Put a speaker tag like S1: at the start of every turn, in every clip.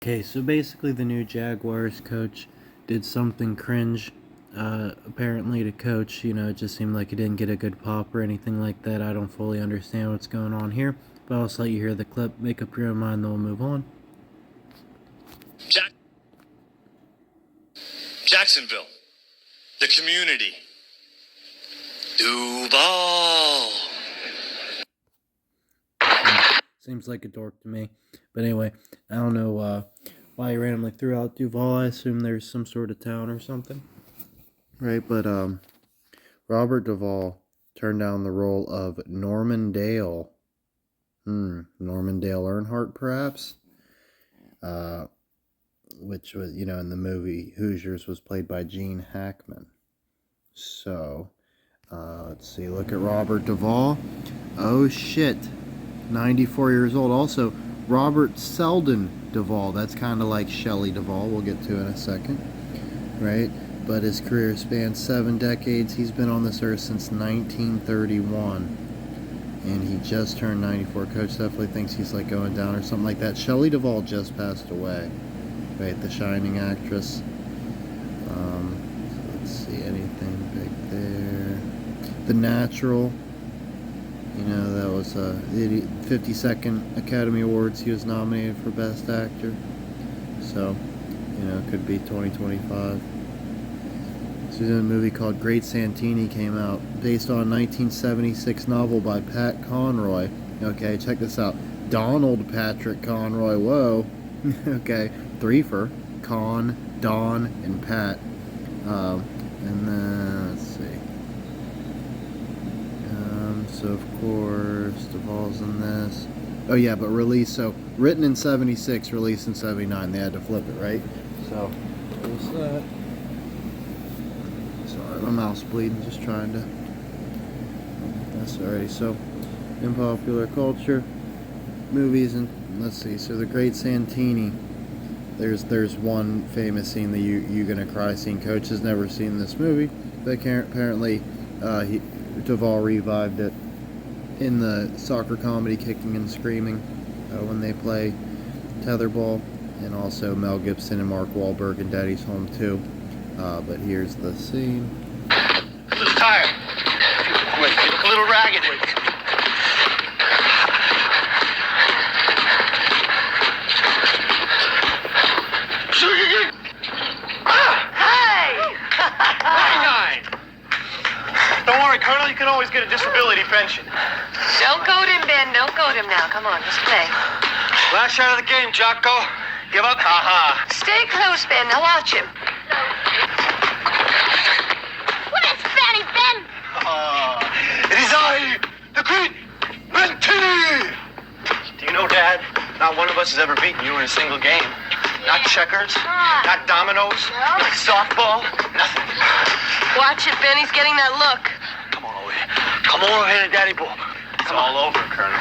S1: Okay, so basically the new Jaguars coach did something cringe, apparently to coach. It just seemed like he didn't get a good pop or anything like that. I don't fully understand what's going on here, but I'll just let you hear the clip, make up your own mind, then we'll move on.
S2: Jacksonville, the community, DUVALL.
S1: Seems like a dork to me. But anyway, I don't know why he randomly threw out DUVALL. I assume there's some sort of town or something. Right, but Robert Duvall turned down the role of Norman Dale. Norman Dale Earnhardt, perhaps? Which was, in the movie Hoosiers was played by Gene Hackman. So, let's see, look at Robert Duvall. Oh shit, 94 years old. Also, Robert Selden Duvall. That's kind of like Shelley Duvall, we'll get to in a second. Right? But his career spans 7 decades. He's been on this earth since 1931. And he just turned 94. Coach definitely thinks he's like going down or something like that. Shelley Duvall just passed away. Right, the Shining actress. Let's see, anything big there. The Natural. That was the 52nd Academy Awards. He was nominated for Best Actor. So, it could be 2025. So he's in a movie called Great Santini, came out, based on a 1976 novel by Pat Conroy. Okay, check this out. Donald Patrick Conroy, whoa. Okay, 3 for Con, Don, and Pat. And then, let's see. So, of course, Duvall's in this. Oh, yeah, but released, so written in 76, released in 79. They had to flip it, right? So, there's that. Sorry, my mouth's bleeding, just trying to. That's already. So, in popular culture, movies, and let's see. So, The Great Santini. There's one famous scene, the You Gonna Cry scene. Coach has never seen this movie, but apparently Duvall revived it in the soccer comedy Kicking and Screaming when they play tetherball, and also Mel Gibson and Mark Wahlberg in Daddy's Home 2. But here's the scene.
S2: I'm a little tired. Wait, you look a little ragged. Don't worry, Colonel, you can always get a disability pension.
S3: Don't goad him, Ben. Don't goad him now. Come on, just play.
S2: Last shot of the game, Jocko. Give up? Ha-ha.
S3: Stay close, Ben. Now watch him.
S4: What is Fanny, Ben?
S2: It is I, the great Mentini. Do you know, Dad, not one of us has ever beaten you in a single game. Not checkers, not dominoes, not softball, nothing.
S3: Watch it, Ben. He's getting that look.
S2: Come on over here. Come over here, Daddy Bull. It's all over, Colonel.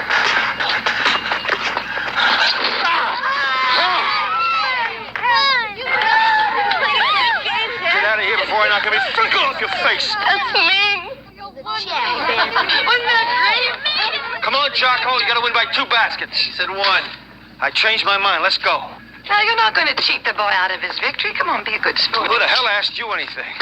S2: Get out of here before I knock every freckle off your face.
S3: That's mean. Wasn't that great?
S2: Come on, Jocko. You gotta win by 2 baskets. He said 1. I changed my mind. Let's go.
S3: Now, you're not going to cheat the boy out of his victory. Come on, be a good sport.
S2: Who the hell asked you anything?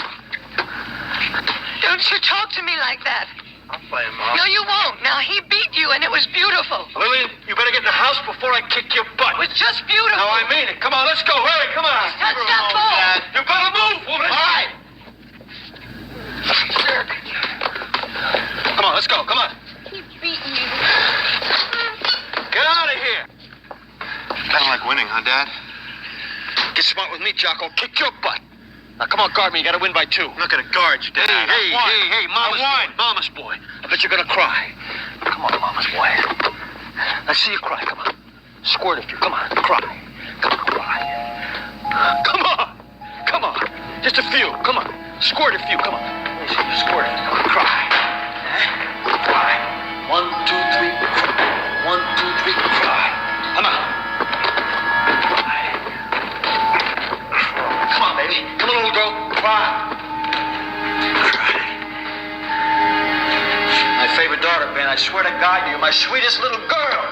S3: Don't you talk to me like that.
S2: I'll play him, Mom.
S3: No, you won't. Now, he beat you, and it was beautiful.
S2: Lillian, you better get in the house before I kick your butt.
S3: It was just beautiful.
S2: No, I mean it. Come on, let's go. Hurry, come on.
S3: Touch that ball.
S2: Dad. You better move, woman. All right.
S3: Jerk.
S2: Come on, let's go. Come on.
S4: Keep beating me.
S2: Get out of here. Kind of like winning, huh, Dad? Get smart with me, Jocko. Kick your butt. Now, come on, guard me. You got to win by 2. I'm not going to guard you, Dad. Hey, Mama's boy. Mama's boy. I bet you're going to cry. Come on, Mama's boy. Let's see you cry. Come on. Squirt a few. Come on. Cry. Come on, cry. Come on. Come on. Just a few. Come on. Squirt a few. Come on. Let me see you squirt a few. Come on. Cry. Cry. 1, 2, 3. 1, 2, 3. Cry. Come on. Come on, baby. Come on, little girl. Cry. Cry. My favorite daughter, Ben. I swear to God, you're my sweetest little girl.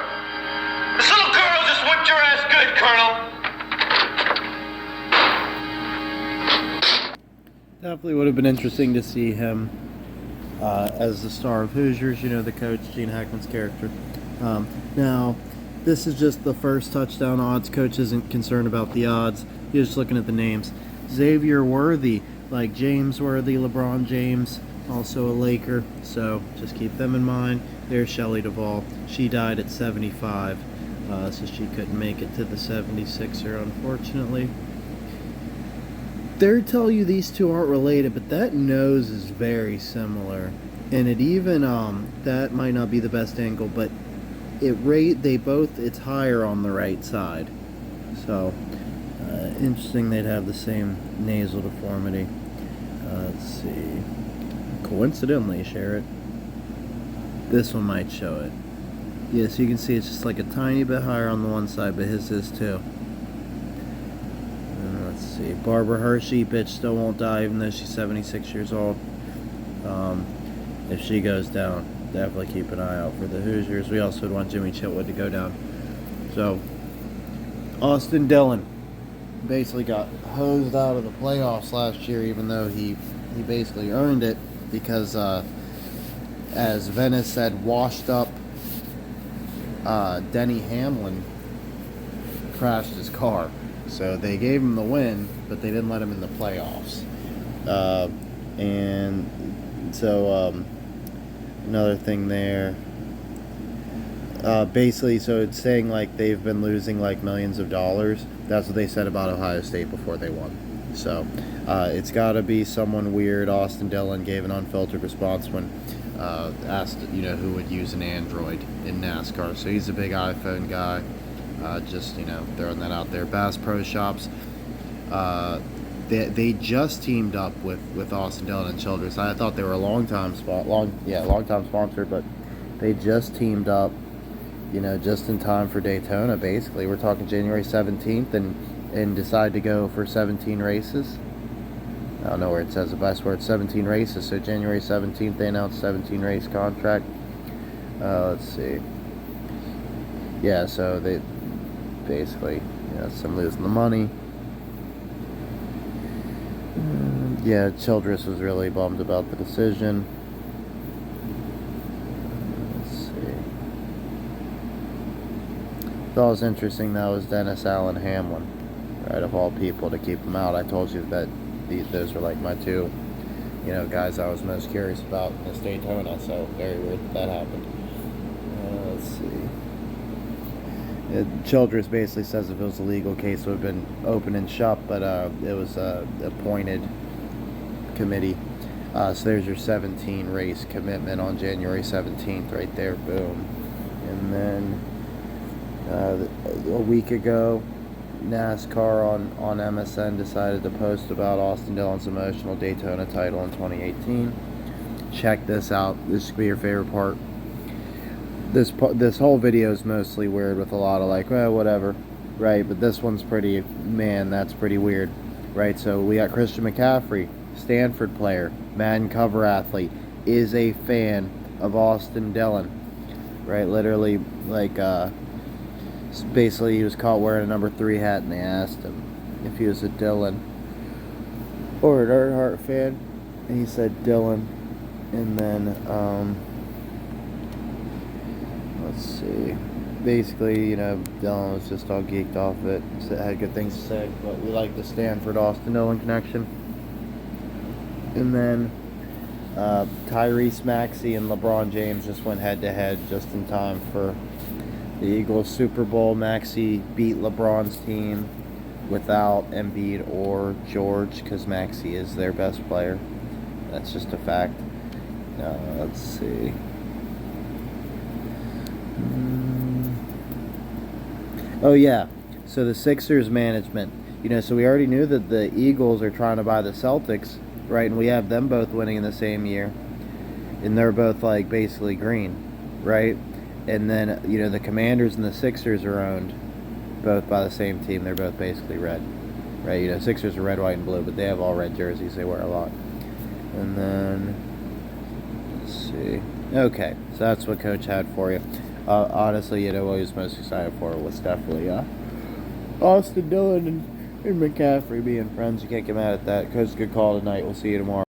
S2: This little girl just whipped your ass good, Colonel.
S1: Definitely would have been interesting to see him as the star of Hoosiers, you know, the coach, Gene Hackman's character. Now, this is just the first touchdown odds. Coach isn't concerned about the odds. He's just looking at the names. Xavier Worthy, like James Worthy, LeBron James, also a Laker. So just keep them in mind. There's Shelley DUVALL. She died at 75, so she couldn't make it to the 76er, unfortunately. They tell you these two aren't related, but that nose is very similar. And it even, that might not be the best angle, but it's higher on the right side. So, interesting they'd have the same nasal deformity. Let's see. Coincidentally, share it. This one might show it. Yeah, so you can see it's just like a tiny bit higher on the one side, but his is too. Let's see. Barbara Hershey, bitch, still won't die even though she's 76 years old. If she goes down, definitely keep an eye out for the Hoosiers. We also would want Jimmy Chitwood to go down. So, Austin Dillon basically got hosed out of the playoffs last year, even though he basically earned it because, as Venice said, washed up Denny Hamlin crashed his car. So they gave him the win, but they didn't let him in the playoffs. And so another thing there. Basically, so it's saying like they've been losing like millions of dollars. That's what they said about Ohio State before they won. So it's got to be someone weird. Austin Dillon gave an unfiltered response when asked, you know, who would use an Android in NASCAR. So he's a big iPhone guy. Just, you know, throwing that out there. Bass Pro Shops. They just teamed up with Austin Dillon and Childress. I thought they were a long time sponsor, but they just teamed up, you know, just in time for Daytona. Basically, we're talking January 17th, and decide to go for 17 races. I don't know where it says it, but I swear it's 17 races. So January 17th, they announced 17 race contract. Let's see. Yeah, so they basically, you know, some losing the money. Yeah, Childress was really bummed about the decision. Let's see. Thought it was interesting that was Dennis Allen Hamlin, right, of all people, to keep him out. I told you that those were like my two, you know, guys I was most curious about in this Daytona. So very weird that happened. Let's see. Childress basically says if it was a legal case, it would have been open and shut, but it was appointed committee. So there's your 17 race commitment on January 17th right there. Boom. And then a week ago, NASCAR on MSN decided to post about Austin Dillon's emotional Daytona title in 2018. Check this out. This should be your favorite part. This whole video is mostly weird with a lot of like, well, whatever, right? But this one's pretty, man, that's pretty weird, right? So we got Christian McCaffrey, Stanford player, Madden cover athlete, is a fan of Austin Dillon, right? Literally, like, basically he was caught wearing a number 3 hat, and they asked him if he was a Dillon or an Earnhardt fan, and he said Dillon. And then, let's see. Basically, you know, Dillon was just all geeked off it. Had good things to say, but we like the Stanford-Austin Dillon connection. And then Tyrese Maxey and LeBron James just went head-to-head just in time for the Eagles Super Bowl. Maxey beat LeBron's team without Embiid or George because Maxey is their best player. That's just a fact. Let's see. Oh yeah, so the Sixers management, you know, so we already knew that the Eagles are trying to buy the Celtics, right? And we have them both winning in the same year, and they're both like basically green, right? And then, you know, the Commanders and the Sixers are owned both by the same team. They're both basically red, right? You know, Sixers are red, white, and blue, but they have all red jerseys. They wear a lot. And then, let's see. Okay, so that's what Coach had for you. Honestly, you know, what he was most excited for was definitely Austin Dillon And McCaffrey being friends, you can't get mad at that. Coach, good call tonight. We'll see you tomorrow.